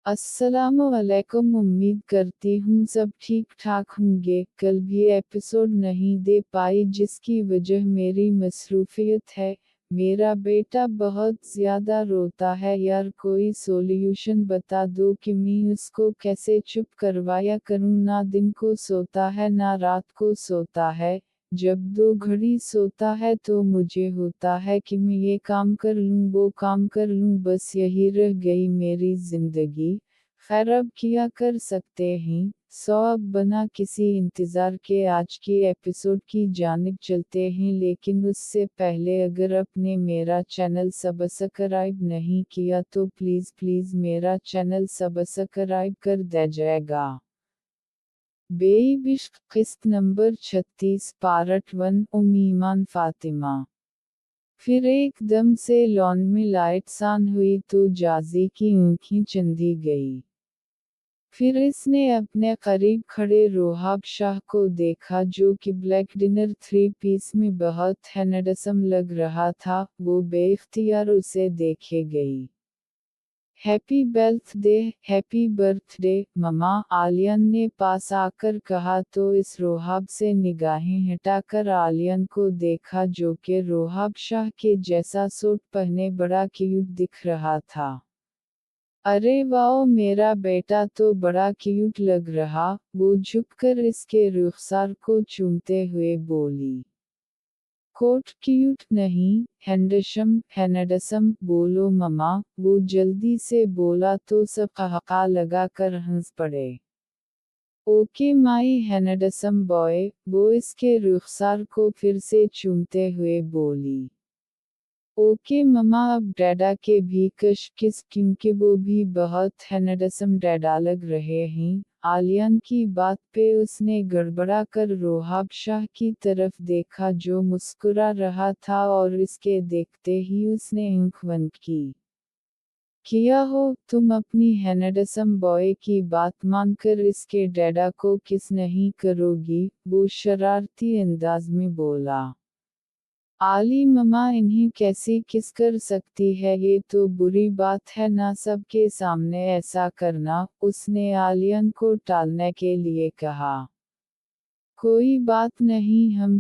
अस्सलामुअलैकुम। उम्मीद करती हूँ सब ठीक ठाक होंगे। कल भी एपिसोड नहीं दे पाई जिसकी वजह मेरी मसरूफियत है। मेरा बेटा बहुत ज़्यादा रोता है यार, कोई सोल्यूशन बता दो कि मैं उसको कैसे चुप करवाया करूँ। ना दिन को सोता है ना रात को सोता है। जब 2 घड़ी सोता है तो मुझे होता है कि मैं ये काम कर लूँ वो काम कर लूँ, बस यही रह गई मेरी ज़िंदगी। खैर अब क्या कर सकते हैं। अब बना किसी इंतज़ार के आज की एपिसोड की जानिब चलते हैं, लेकिन उससे पहले अगर आपने मेरा चैनल सब्सक्राइब नहीं किया तो प्लीज़ प्लीज़ मेरा चैनल सब्सक्राइब कर दीजिएगा। बेइश्क किस्त नंबर 36 पार्ट 1 ईमान फातिमा। फिर एकदम से लॉन में लाइट्स ऑन हुई तो जाजी की आंखें चंदी गई। फिर इसने अपने करीब खड़े रोहाब शाह को देखा जो कि ब्लैक डिनर 3 पीस में बहुत हैंडसम लग रहा था। वो बेइख्तियार उसे देखे गई। हैप्पी बर्थडे ममा, आलियन ने पास आकर कहा तो इस रोहाब से निगाहें हटाकर आलियन को देखा जो कि रोहाब शाह के जैसा सूट पहने बड़ा क्यूट दिख रहा था। अरे वाओ, मेरा बेटा तो बड़ा क्यूट लग रहा, वो झुककर इसके रुखसार को चूमते हुए बोली। कोट क्यूट नहीं, हैंडसम बोलो ममा, वो जल्दी से बोला तो सब हक्का लगाकर हंस पड़े। ओके माई हैंडसम बॉय, वो इसके रुखसार को फिर से चूमते हुए बोली। ओके ममा, अब डैडा के भी किस क्योंकि वो भी बहुत हैंडसम डैडा लग रहे हैं। आलियन की बात पे उसने गड़बड़ा कर रोहाब शाह की तरफ देखा जो मुस्कुरा रहा था और इसके देखते ही उसने आंख बंद की। किया हो तुम अपनी हैंडसम बॉय की बात मानकर इसके डैडा को किस नहीं करोगी, वो शरारती अंदाज में बोला। आली ममा, इन्हें कैसी किस कर सकती है, ये तो बुरी बात है ना सबके सामने ऐसा करना, उसने आलियन को टालने के लिए कहा। कोई बात नहीं, हम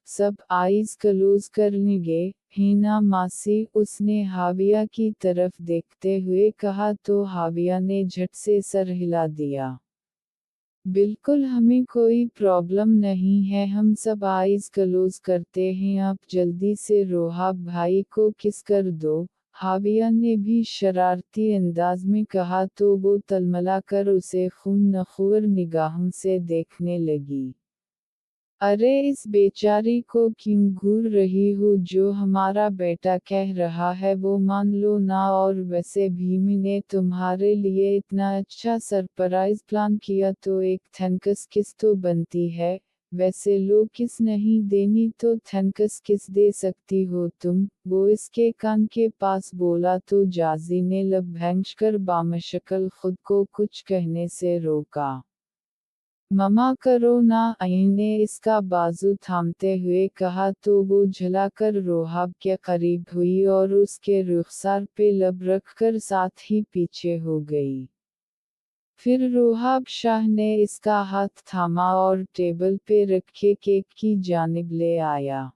सब आइज क्लोज कर लेंगे, हीना मासी, उसने हाविया की तरफ देखते हुए कहा तो हाविया ने झट से सर हिला दिया। बिल्कुल, हमें कोई प्रॉब्लम नहीं है, हम सब आइज क्लोज करते हैं, आप जल्दी से रोहाब भाई को किस कर दो। हाविया ने भी शरारती अंदाज में कहा तो वो तलमला कर उसे खून नखूर निगाहों से देखने लगी। अरे इस बेचारी को क्यों घूर रही हो, जो हमारा बेटा कह रहा है वो मान लो ना, और वैसे भी मैंने तुम्हारे लिए इतना अच्छा सरप्राइज प्लान किया तो एक थैंक्स किस तो बनती है। वैसे लो किस नहीं देनी तो थैंक्स किस दे सकती हो तुम, वो इसके कान के पास बोला तो जाजी ने लब भैंचकर बामशक्ल खुद को कुछ कहने से रोका। ममा करो ना, आइन ने इसका बाजू थामते हुए कहा तो वो झलाकर रोहाब के करीब हुई और उसके रुखसार पे लब रखकर साथ ही पीछे हो गई। फिर रोहाब शाह ने इसका हाथ थामा और टेबल पे रखे केक की जानिब ले आया।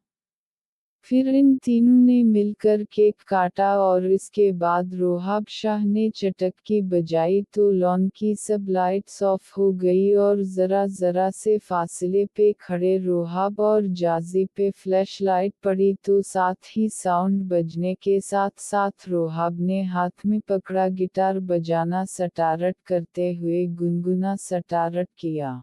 फिर इन तीनों ने मिलकर केक काटा और इसके बाद रोहाब शाह ने चटकी बजाई तो लॉन की सब लाइट्स ऑफ हो गई और ज़रा ज़रा से फासले पे खड़े रोहाब और जाजी पे फ्लैश लाइट पड़ी तो साथ ही साउंड बजने के साथ साथ रोहाब ने हाथ में पकड़ा गिटार बजाना स्टार्ट करते हुए गुनगुना स्टार्ट किया।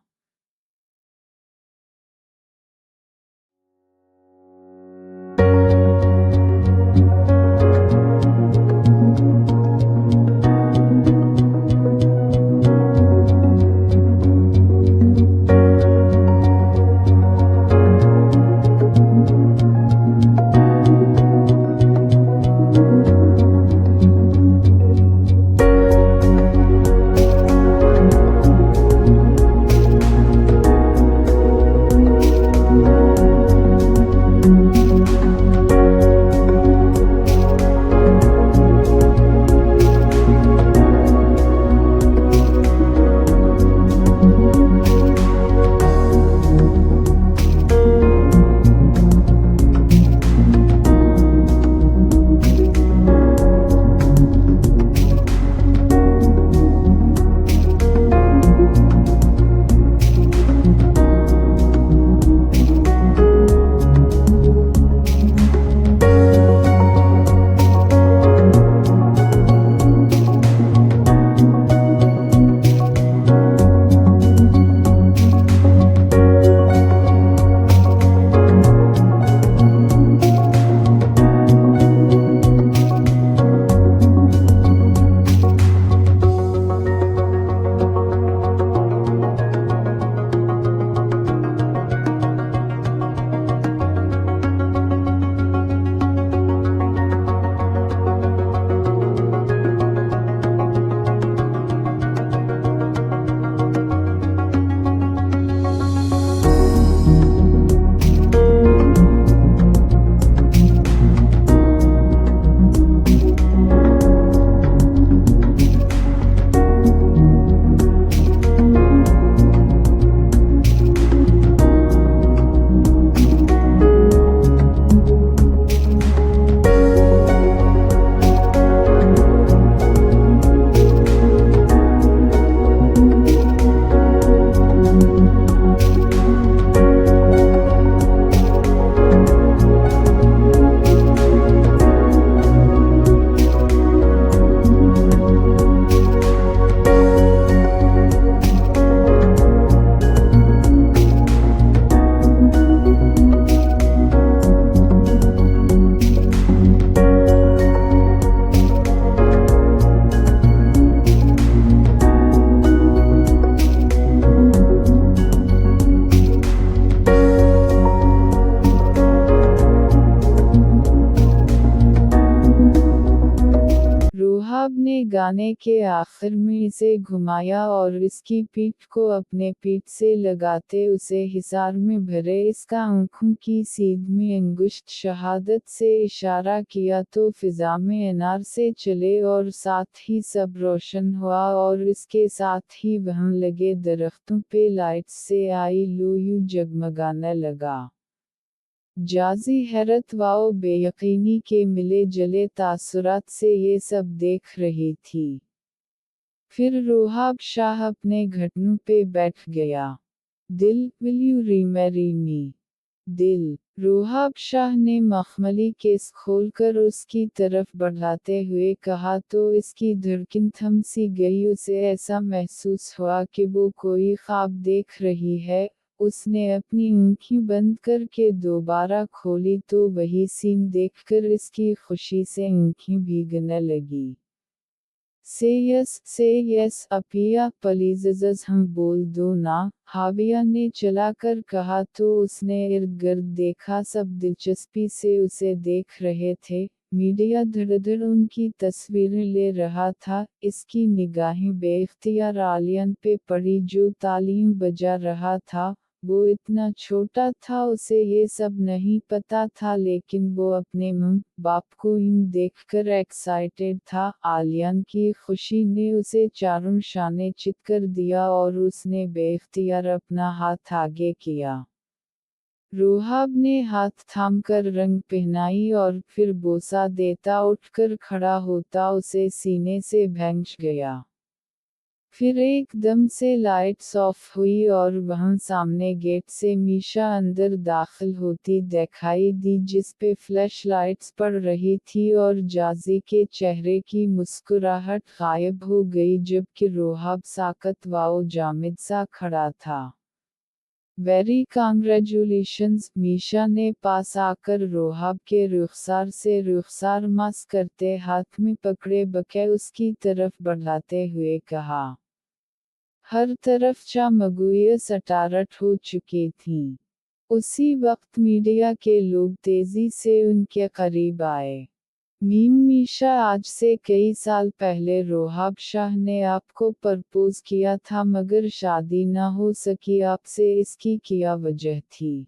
ने गाने के आखिर में इसे घुमाया और इसकी पीठ को अपने पीठ से लगाते उसे हिसार में भरे इसका आंखों की सीध में अंगुष्ठ शहादत से इशारा किया तो फिजा में अनार से चले और साथ ही सब रोशन हुआ और इसके साथ ही वहां लगे दरख्तों पे लाइट्स से आई लो यू जगमगाने लगा। जाजी हैरत वाओ बेयकीनी के मिले जले तासुरात से ये सब देख रही थी। फिर रोहाब शाह अपने घुटनों पे बैठ गया। दिल, विल यू रीमैरी मी? दिल, रोहाब शाह ने मखमली केस खोलकर उसकी तरफ बढ़ाते हुए कहा तो इसकी धड़कन थम सी गई। उसे ऐसा महसूस हुआ कि वो कोई ख्वाब देख रही है। उसने अपनी आँखें बंद करके दोबारा खोली तो वही सीन देखकर इसकी खुशी से आँखें भीगने लगी। से यस अपिया प्लीज़ हम बोल दो ना, हाविया ने चलाकर कहा तो उसने इर्द गिर्द देखा। सब दिलचस्पी से उसे देख रहे थे। मीडिया धड़धड़ उनकी तस्वीरें ले रहा था। इसकी निगाहें बेइख्तियार आलियन पे पड़ी जो तालियां बजा रहा था। वो इतना छोटा था उसे ये सब नहीं पता था लेकिन वो अपने माँ बाप को यूं देखकर एक्साइटेड था। आलियन की खुशी ने उसे चारों शाने चित कर दिया और उसने बेइख्तियार अपना हाथ आगे किया। रोहाब ने हाथ थामकर रंग पहनाई और फिर बोसा देता उठकर खड़ा होता उसे सीने से भैंस गया। फिर एकदम से लाइट्स ऑफ हुई और वहां सामने गेट से मीशा अंदर दाखिल होती दिखाई दी जिस पे फ्लैश लाइट्स पड़ रही थी और जाजी के चेहरे की मुस्कुराहट गायब हो गई जबकि रोहाब साकत वाओ जामिद सा खड़ा था। वेरी कांग्रेचुलेशंस, मीशा ने पास आकर रोहाब के रुखसार से रुखसार मास करते हाथ में पकड़े बके उसकी तरफ बढ़ाते हुए कहा। हर तरफ चामगुइया सटारट हो चुकी थीं। उसी वक्त मीडिया के लोग तेजी से उनके करीब आए। मीशा, आज से कई साल पहले रोहाब शाह ने आपको प्रपोज किया था मगर शादी न हो सकी आपसे, इसकी क्या वजह थी?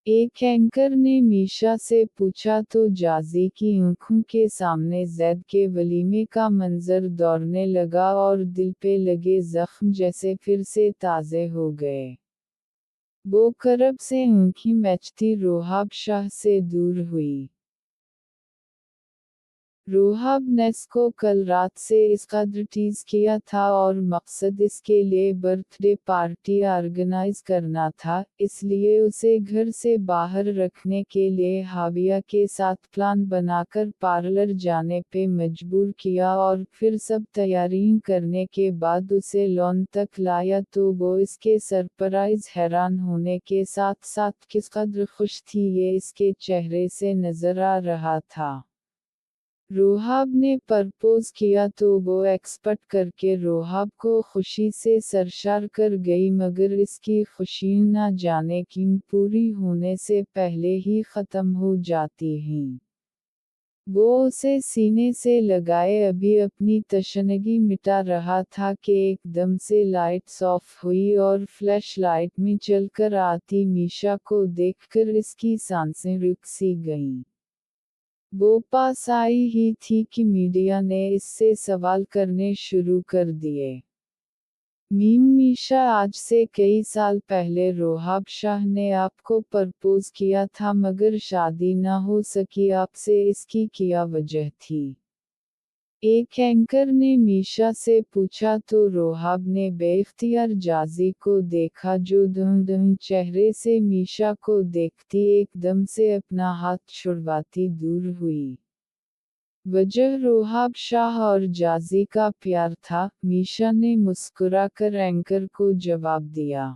एक एंकर ने मीशा से पूछा तो जाजी की आंखों के सामने जैद के वलीमे का मंजर दौड़ने लगा और दिल पे लगे जख्म जैसे फिर से ताज़े हो गए। वो करब से आंखें मैचती रोहाब शाह से दूर हुई। रोहाब नेस को कल रात से इस कदर टीज किया था और मकसद इसके लिए बर्थडे पार्टी ऑर्गेनाइज करना था, इसलिए उसे घर से बाहर रखने के लिए हाविया के साथ प्लान बनाकर पार्लर जाने पे मजबूर किया और फिर सब तैयारियां करने के बाद उसे लॉन तक लाया तो वो इसके सरप्राइज हैरान होने के साथ साथ किस कदर खुश थी ये इसके चेहरे से नजर आ रहा था। रोहाब ने प्रपोज किया तो वो एक्सपेक्ट करके रोहाब को खुशी से सरशार कर गई मगर इसकी खुशी न जाने क्यों पूरी होने से पहले ही ख़त्म हो जाती हैं। वो उसे सीने से लगाए अभी अपनी तशनगी मिटा रहा था कि एकदम से लाइट्स ऑफ हुई और फ्लैश लाइट में चलकर आती मीशा को देखकर इसकी सांसें रुक सी गईं। वो पास आई ही थी कि मीडिया ने इससे सवाल करने शुरू कर दिए। मीशा, आज से कई साल पहले रोहाब शाह ने आपको प्रपोज किया था मगर शादी न हो सकी आपसे, इसकी क्या वजह थी? एक एंकर ने मीशा से पूछा तो रोहाब ने बेइख्तियार जाजी को देखा जो दं चेहरे से मीशा को देखती एकदम से अपना हाथ छुड़वाती दूर हुई। वजह रोहाब शाह और जाजी का प्यार था, मीशा ने मुस्कुराकर एंकर को जवाब दिया।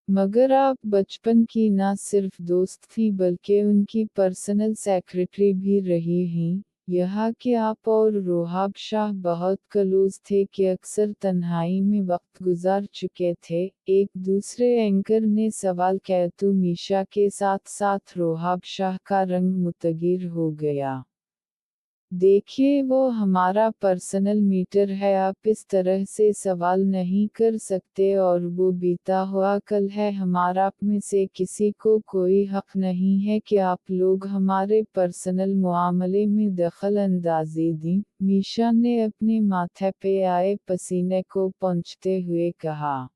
मगर आप बचपन की न सिर्फ दोस्त थी बल्कि उनकी पर्सनल सेक्रेटरी भी रही हैं। यह कि आप और रोहाब शाह बहुत क्लोज थे कि अक्सर तन्हाई में वक्त गुजार चुके थे। एक दूसरे एंकर ने सवाल किया तो मीशा के साथ साथ रोहाब शाह का रंग मुतगिर हो गया। देखिए वो हमारा पर्सनल मीटर है, आप इस तरह से सवाल नहीं कर सकते, और वो बीता हुआ कल है हमारा, आप में से किसी को कोई हक नहीं है कि आप लोग हमारे पर्सनल मामले में दखल अंदाजी दें। मीशा ने अपने माथे पे आए पसीने को पोंछते हुए कहा।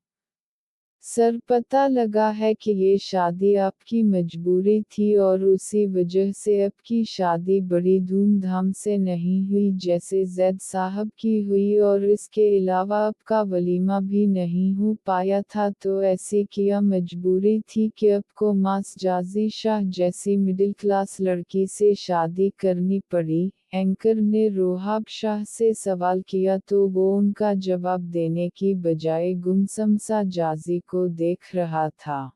सर पता लगा है कि ये शादी आपकी मजबूरी थी और उसी वजह से आपकी शादी बड़ी धूमधाम से नहीं हुई जैसे जैद साहब की हुई, और इसके अलावा आपका वलीमा भी नहीं हो पाया था, तो ऐसी क्या मजबूरी थी कि आपको मास जाजी शाह जैसी मिडिल क्लास लड़की से शादी करनी पड़ी। एंकर ने रोहाब शाह से सवाल किया तो वो उनका जवाब देने की बजाय गुमसम सा जाजी को देख रहा था।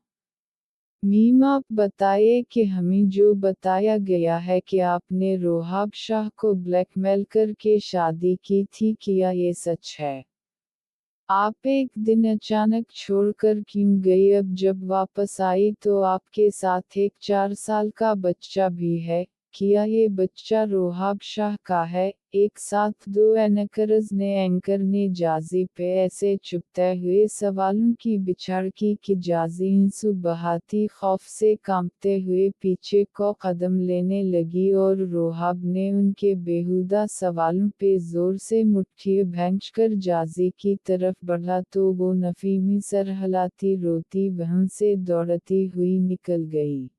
मीम आप बताइए कि हमें जो बताया गया है कि आपने रोहाब शाह को ब्लैकमेल करके शादी की थी, क्या ये सच है? आप एक दिन अचानक छोड़कर क्यों गई? अब जब वापस आई तो आपके साथ एक 4 साल का बच्चा भी है, क्या ये बच्चा रोहाब शाह का है? एक साथ दो एंकर ने जाजी पे ऐसे चुभते हुए सवालों की बिछाड़ की कि जाजी आंसू बहाती खौफ से कांपते हुए पीछे को कदम लेने लगी, और रोहाब ने उनके बेहुदा सवालों पे जोर से मुट्ठी भैंचकर जाजी की तरफ बढ़ा तो वो नफी में सर हिलाती रोती वहाँ से दौड़ती हुई निकल गई।